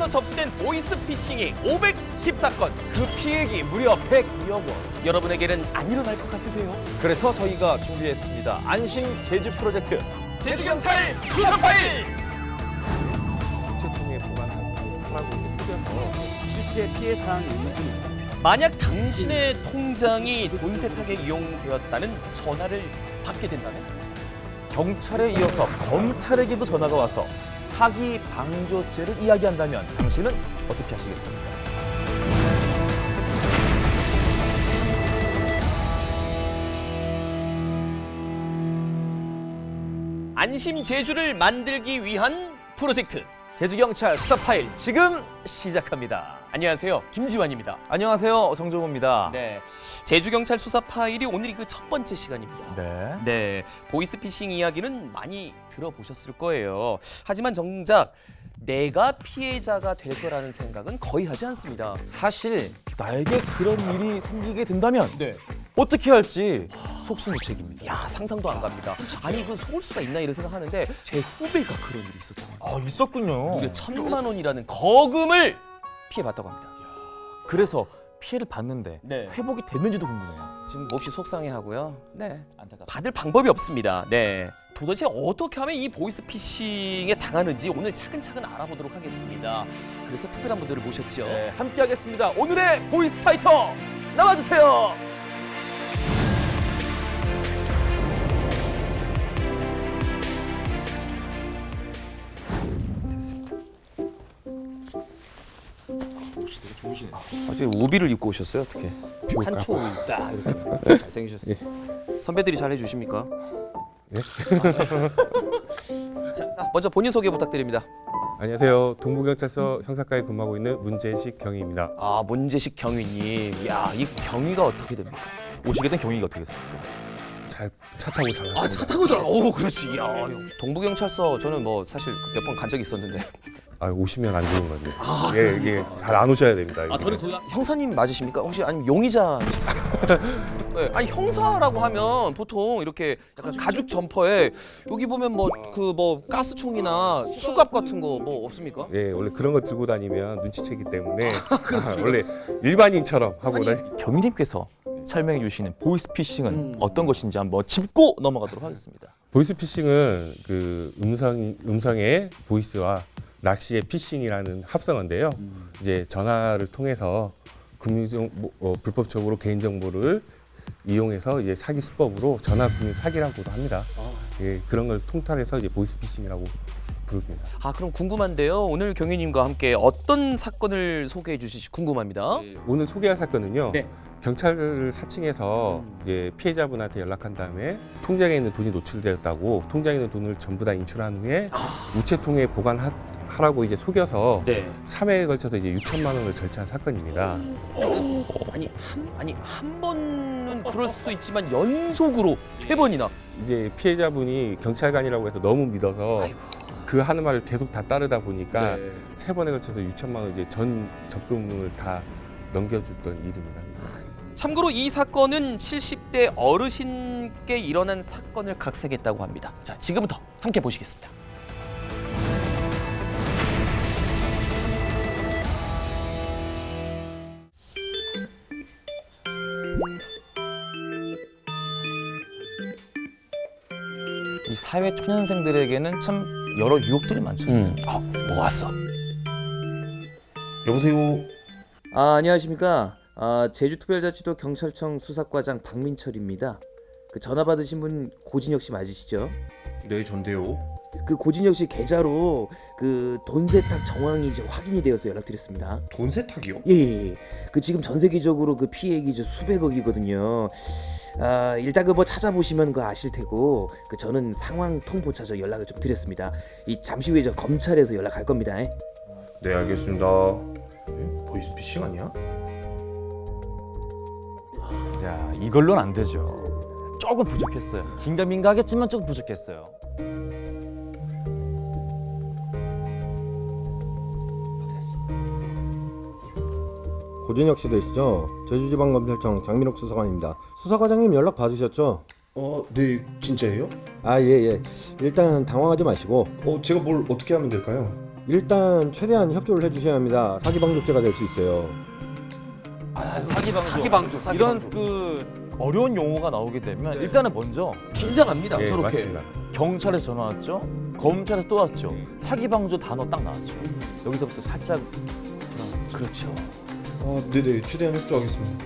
통해서 접수된 보이스피싱이 514건. 그 피해액이 무려 102억 원. 여러분에게는 안 일어날 것 같으세요? 그래서 저희가 준비했습니다. 안심 제주 프로젝트. 제주경찰 수사 파일! 우체통에 보관하라고 이제 속여서 실제 피해 사항이 있는 분입니다. 만약 당신의 통장이 돈 세탁에 이용되었다는 전화를 받게 된다면? 경찰에 이어서 검찰에게도 전화가 와서 사기 방조죄를 이야기한다면 당신은 어떻게 하시겠습니까? 안심 제주를 만들기 위한 프로젝트. 제주경찰 수사 파일 지금 시작합니다. 안녕하세요, 김지환입니다. 안녕하세요, 정종호입니다. 네, 제주경찰 수사 파일이 오늘이 그 첫 번째 시간입니다. 네. 네, 보이스피싱 이야기는 많이 들어보셨을 거예요. 하지만 정작 내가 피해자가 될 거라는 생각은 거의 하지 않습니다. 사실 나에게 그런 일이 생기게 된다면 네. 어떻게 할지 속수무책입니다. 야, 상상도 안 갑니다. 아니, 그 속을 수가 있나 이런 생각하는데 제 후배가 그런 일이 있었다고. 아, 있었군요. 무려 1,000만 원이라는 거금을 피해봤다고 합니다. 그래서 피해를 봤는데 네. 회복이 됐는지도 궁금해요. 지금 몹시 속상해하고요. 네. 안타깝습니다. 받을 방법이 없습니다. 네. 도대체 어떻게 하면 이 보이스피싱에 당하는지 오늘 차근차근 알아보도록 하겠습니다. 그래서 특별한 분들을 모셨죠. 네, 함께하겠습니다. 오늘의 보이스 파이터 나와주세요. 어제 우비를 입고 오셨어요? 어떻게? 한초 우비 딱 이렇게 잘생기셨어요. 선배들이 잘 해주십니까? 네? 자, 먼저 본인 소개 부탁드립니다. 안녕하세요. 동부경찰서 형사과에 근무하고 있는 문재식 경위입니다. 아, 문재식 경위님. 야, 이 경위가 어떻게 됩니까? 오시게 된 경위가 어떻게 됐습니까? 차 타고 잘 왔습니다. 아, 차 타고 잘. 오, 그렇지. 야, 동부경찰서 저는 뭐 사실 몇 번 간 적이 있었는데. 오시면 안 좋은 건데. 이게 잘 안 오셔야 됩니다. 이게. 형사님 맞으십니까? 혹시 아니면 용의자? 네, 아니 형사라고 하면 보통 이렇게 약간 가죽 점퍼에 여기 보면 뭐 그 가스총이나 수갑 같은 거 뭐 없습니까? 예, 원래 그런 거 들고 다니면 눈치채기 때문에 원래 일반인처럼 하고 아니, 다니. 경위님께서 설명해 주시는 보이스피싱은 어떤 것인지 한번 짚고 넘어가도록 하겠습니다. 보이스피싱은 그 음성의 보이스와 낚시의 피싱이라는 합성어인데요. 이제 전화를 통해서 불법적으로 개인 정보를 이용해서 이제 사기 수법으로 전화 금융 사기라고도 합니다. 예, 그런 걸 통틀어서 이제 보이스피싱이라고 부릅니다. 아, 그럼 궁금한데요. 오늘 경위님과 함께 어떤 사건을 소개해 주실지 궁금합니다. 오늘 소개할 사건은요. 네. 경찰을 사칭해서 이제 피해자분한테 연락한 다음에 통장에 있는 돈이 노출되었다고 통장에 있는 돈을 전부 다 인출한 후에 우체통에 보관하라고 이제 속여서 네. 3회에 걸쳐서 이제 6천만 원을 절취한 사건입니다. 한 번은 그럴 수 있지만 연속으로 3번이나. 이제 피해자분이 경찰관이라고 해서 너무 믿어서 그 하는 말을 계속 다 따르다 보니까 네. 3번에 걸쳐서 6천만 원 이제 전 적금을 다 넘겨줬던 일입니다. 참고로 이 사건은 70대 어르신께 일어난 사건을 각색했다고 합니다. 자, 지금부터 함께 보시겠습니다. 이 사회 초년생들에게는 참 여러 유혹들이 많잖아요. 뭐 왔어? 여보세요. 안녕하십니까. 제주특별자치도 경찰청 수사과장 박민철입니다. 그 전화 받으신 분 고진혁 씨 맞으시죠? 네, 전데요. 그 고진혁 씨 계좌로 그 돈 세탁 정황이 이제 확인이 되어서 연락드렸습니다. 돈 세탁이요? 예. 그 지금 전 세계적으로 그 피해액이 이제 수백억이거든요. 일단 그 뭐 찾아보시면 그 아실 테고 그 저는 상황 통보차 저 연락을 좀 드렸습니다. 이 잠시 후에 저 검찰에서 연락할 겁니다. 네, 알겠습니다. 보이스피싱 아니야? 야, 이걸로는 안 되죠. 조금 부족했어요. 긴가민가 하겠지만 조금 부족했어요. 고진혁 씨 되시죠? 제주지방검찰청 장민옥 수사관입니다. 수사과장님 연락 받으셨죠? 네, 진짜예요? 예. 일단 당황하지 마시고 제가 뭘 어떻게 하면 될까요? 일단 최대한 협조를 해주셔야 합니다. 사기 방조죄가 될 수 있어요. 사기방조. 이런 그 어려운 용어가 나오게 되면 일단은 먼저 긴장합니다. 예, 저렇게. 맞습니다. 경찰에서 전화 왔죠. 검찰에서 또 왔죠. 사기방조 단어 딱 나왔죠. 여기서부터 살짝 그렇죠. 네네, 최대한 협조하겠습니다.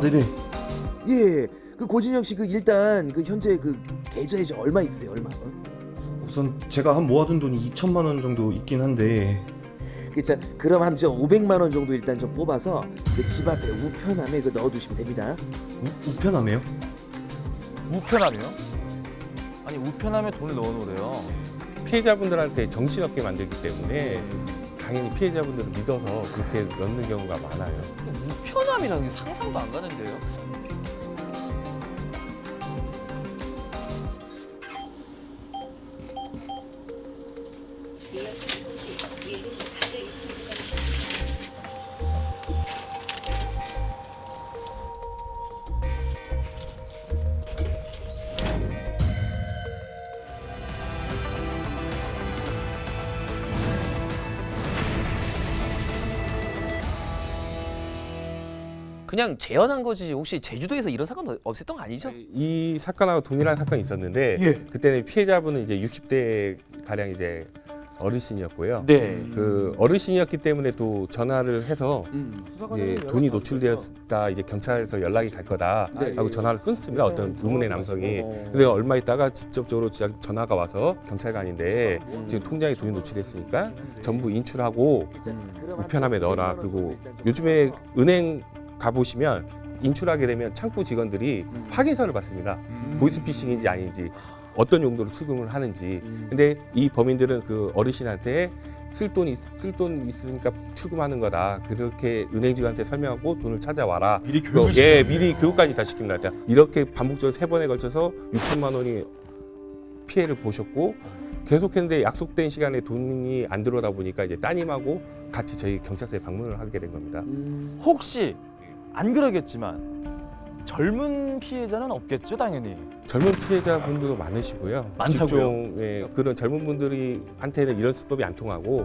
네네. 예, 그 고진혁 씨 그 일단 그 현재 그 계좌에 이제 얼마 있어요? 얼마? 우선 제가 한 모아둔 돈이 2천만 원 정도 있긴 한데 그자 그럼 한 저 500만 원 정도 일단 좀 뽑아서 그 집 앞에 우편함에 그 넣어두시면 됩니다. 우편함에요? 우편함이요? 아니 우편함에 돈을 넣어놓으래요. 피해자분들한테 정신없게 만들기 때문에 당연히 피해자분들을 믿어서 그렇게 넣는 경우가 많아요. 우편함이라는 게 상상도 안 가는데요. 그냥 재현한 거지. 혹시 제주도에서 이런 사건 없었던 거 아니죠? 이 사건하고 동일한 사건이 있었는데 그때는 피해자분은 이제 60대 가량 이제 어르신이었고요. 네. 그 어르신이었기 때문에 또 전화를 해서 이제 돈이 노출되었다, 이제 경찰에서 연락이 갈 거다 하고 전화를 끊습니다. 어떤 의문의 남성이. 그래서 얼마 있다가 직접적으로 전화가 와서 경찰관인데 지금 통장에 돈이 노출됐으니까 전부 인출하고 우편함에 넣어라. 그리고 요즘에 은행 가보시면 인출하게 되면 창구 직원들이 확인서를 받습니다. 보이스피싱인지 아닌지, 어떤 용도로 출금을 하는지. 근데 이 범인들은 그 어르신한테 쓸 돈 있으니까 출금하는 거다. 그렇게 은행 직원한테 설명하고 돈을 찾아와라. 미리 교육을 시켜요. 예, 미리 교육까지 다 시킵니다. 이렇게 반복적으로 3번에 걸쳐서 6천만 원이 피해를 보셨고 계속했는데 약속된 시간에 돈이 안 들어오다 보니까 이제 따님하고 같이 저희 경찰서에 방문을 하게 된 겁니다. 혹시 안 그러겠지만 젊은 피해자는 없겠죠, 당연히. 젊은 피해자분들도 많으시고요. 많다고요? 직종에 그런 젊은 분들한테는 이런 수법이 안 통하고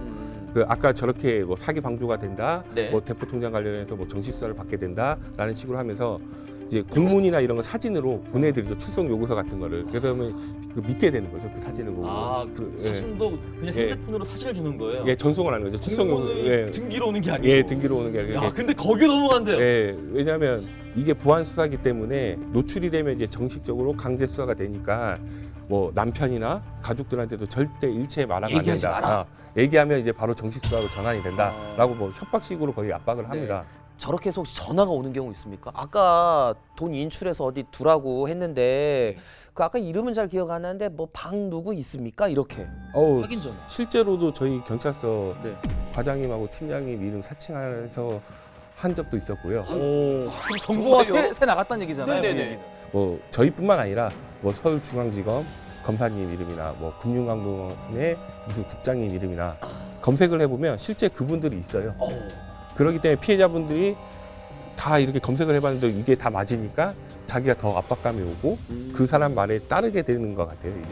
그 아까 저렇게 뭐 사기 방조가 된다, 네. 뭐 대포 통장 관련해서 뭐 정식 수사를 받게 된다라는 식으로 하면서 이제 공문이나 이런 거 사진으로 보내드리죠. 출석 요구서 같은 거를. 그러면 그 믿게 되는 거죠. 그 사진을 보고. 그 예. 사진도 그냥 예. 핸드폰으로 사진을 주는 거예요. 예, 전송을 하는 거죠. 출석 요구. 예. 등기로 오는 게 아니고. 예, 등기로 오는 게 아니라. 야, 근데 거기에 넘어간대요. 예, 왜냐하면 이게 보안 수사기 때문에 노출이 되면 이제 정식적으로 강제 수사가 되니까 뭐 남편이나 가족들한테도 절대 일체에 말하면 안 얘기하지 된다. 마라. 얘기하면 이제 바로 정식 수사로 전환이 된다라고 뭐 협박식으로 거의 압박을 합니다. 저렇게 해서 혹시 전화가 오는 경우 있습니까? 아까 돈 인출해서 어디 두라고 했는데 그 아까 이름은 잘 기억 안 나는데 뭐 방 누구 있습니까? 이렇게 확인 전화. 실제로도 저희 경찰서 네. 과장님하고 팀장님 이름 사칭해서 한 적도 있었고요. 그럼 정보가 정말요? 새 나갔다는 얘기잖아요. 네네네. 뭐 저희뿐만 아니라 뭐 서울중앙지검 검사님 이름이나 뭐 금융감독원의 무슨 국장님 이름이나 검색을 해보면 실제 그분들이 있어요. 그렇기 때문에 피해자분들이 다 이렇게 검색을 해봤는데 이게 다 맞으니까 자기가 더 압박감이 오고 그 사람 말에 따르게 되는 것 같아요. 이게.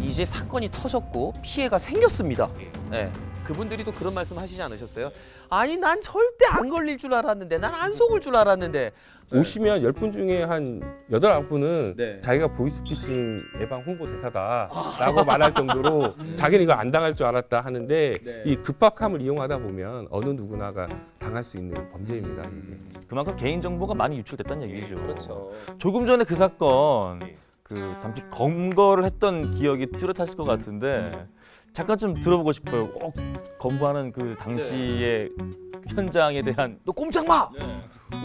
이제 사건이 터졌고 피해가 생겼습니다. 네. 그분들이 또 그런 말씀 하시지 않으셨어요? 아니 난 절대 안 걸릴 줄 알았는데, 난 안 속을 줄 알았는데. 오시면 10분 중에 한 8, 9분은 네. 자기가 보이스피싱 예방 홍보대사다라고 말할 정도로 자기는 이거 안 당할 줄 알았다 하는데 네. 이 급박함을 이용하다 보면 어느 누구나가 당할 수 있는 범죄입니다. 이게. 그만큼 개인 정보가 많이 유출됐다는 얘기죠. 그렇죠. 조금 전에 그 사건 그 잠시 검거를 했던 기억이 뚜렷하실 것 같은데 잠깐 좀 들어보고 싶어요. 꼭 검거하는 그 당시의 현장에 대한 너 꼼짝 마!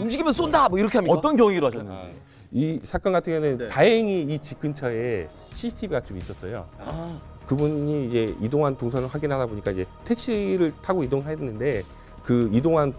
움직이면 쏜다! 뭐 이렇게 합니까? 어떤 경위로 하셨는지. 이 사건 같은 경우는 네. 다행히 이 집 근처에 CCTV가 좀 있었어요. 그분이 이제 이동한 동선을 확인하다 보니까 이제 택시를 타고 이동했는데 그 이동한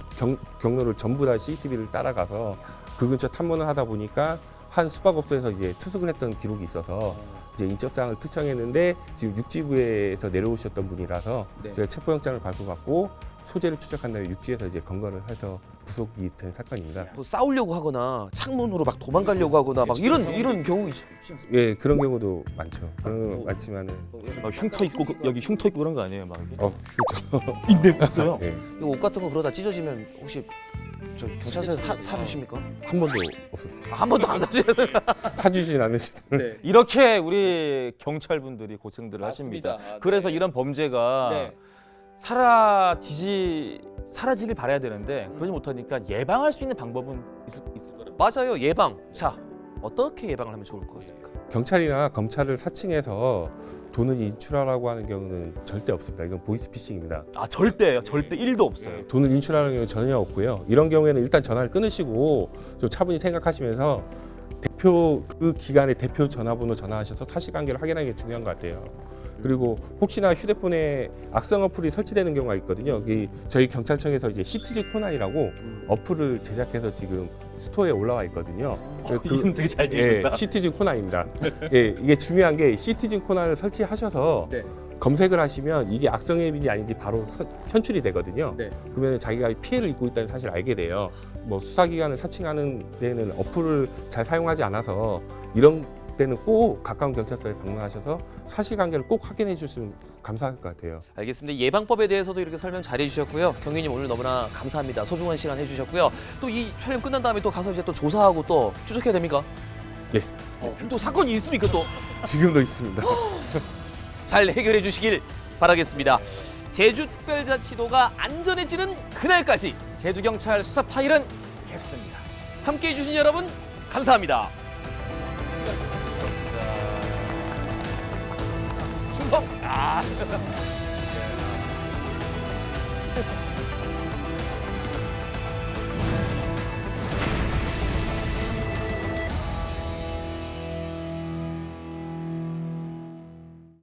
경로를 전부 다 CCTV를 따라가서 그 근처 탐문을 하다 보니까 한 숙박업소에서 이제 투숙을 했던 기록이 있어서 이제 인적사항을 투청했는데 지금 육지부에서 내려오셨던 분이라서 네. 저희가 체포영장을 발부받고 소재를 추적한 다음에 육지에서 이제 검거를 해서 구속이 된 사건입니다. 뭐 싸우려고 하거나 창문으로 막 도망가려고 하거나 막 이런 경우 있지 않습니까? 예, 그런 경우도 많죠. 그런 경우 많지만은 막 흉터 있고 여기 흉터 있고 그런 거 아니에요, 막 이게? 흉터. 있네, 있어요. 예, 이거 옷 같은 거 그러다 찢어지면 혹시 저 경찰서에서 사주십니까? 한 번도 없었어요. 한 번도 안 사주셨어요? 사주진 않으시고. 네. 이렇게 우리 경찰분들이 고생들을 하십니다. 맞습니다. 그래서 네. 이런 범죄가 네. 사라지길 바라야 되는데 그러지 못하니까 예방할 수 있는 방법은 있을 거라고. 맞아요. 예방. 자, 어떻게 예방을 하면 좋을 것 같습니까? 경찰이나 검찰을 사칭해서 돈을 인출하라고 하는 경우는 절대 없습니다. 이건 보이스피싱입니다. 아, 절대요. 절대 1도 없어요. 돈을 인출하는 경우는 전혀 없고요. 이런 경우에는 일단 전화를 끊으시고 좀 차분히 생각하시면서 그 기간에 대표 전화번호 전화하셔서 사실관계를 확인하는 게 중요한 것 같아요. 그리고 혹시나 휴대폰에 악성 어플이 설치되는 경우가 있거든요. 저희 경찰청에서 이제 시티즌 코난이라고 어플을 제작해서 지금 스토어에 올라와 있거든요. 이름 되게 잘 예, 지으셨다. 시티즌 코난입니다. 예, 이게 중요한 게 시티즌 코난을 설치하셔서 네. 검색을 하시면 이게 악성 앱인지 아닌지 바로 현출이 되거든요. 네. 그러면 자기가 피해를 입고 있다는 사실을 알게 돼요. 뭐 수사기관을 사칭하는 데는 어플을 잘 사용하지 않아서 이런 때는 꼭 가까운 경찰서에 방문하셔서 사실관계를 꼭 확인해 주시면 감사할 것 같아요. 알겠습니다. 예방법에 대해서도 이렇게 설명 잘해 주셨고요. 경위님 오늘 너무나 감사합니다. 소중한 시간 해주셨고요. 또 이 촬영 끝난 다음에 또 가서 이제 또 조사하고 또 추적해야 됩니까? 예. 또 사건이 있습니까 또? 지금도 있습니다. 잘 해결해 주시길 바라겠습니다. 제주특별자치도가 안전해지는 그날까지 제주경찰 수사 파일은 계속됩니다. 함께해 주신 여러분 감사합니다. 충성.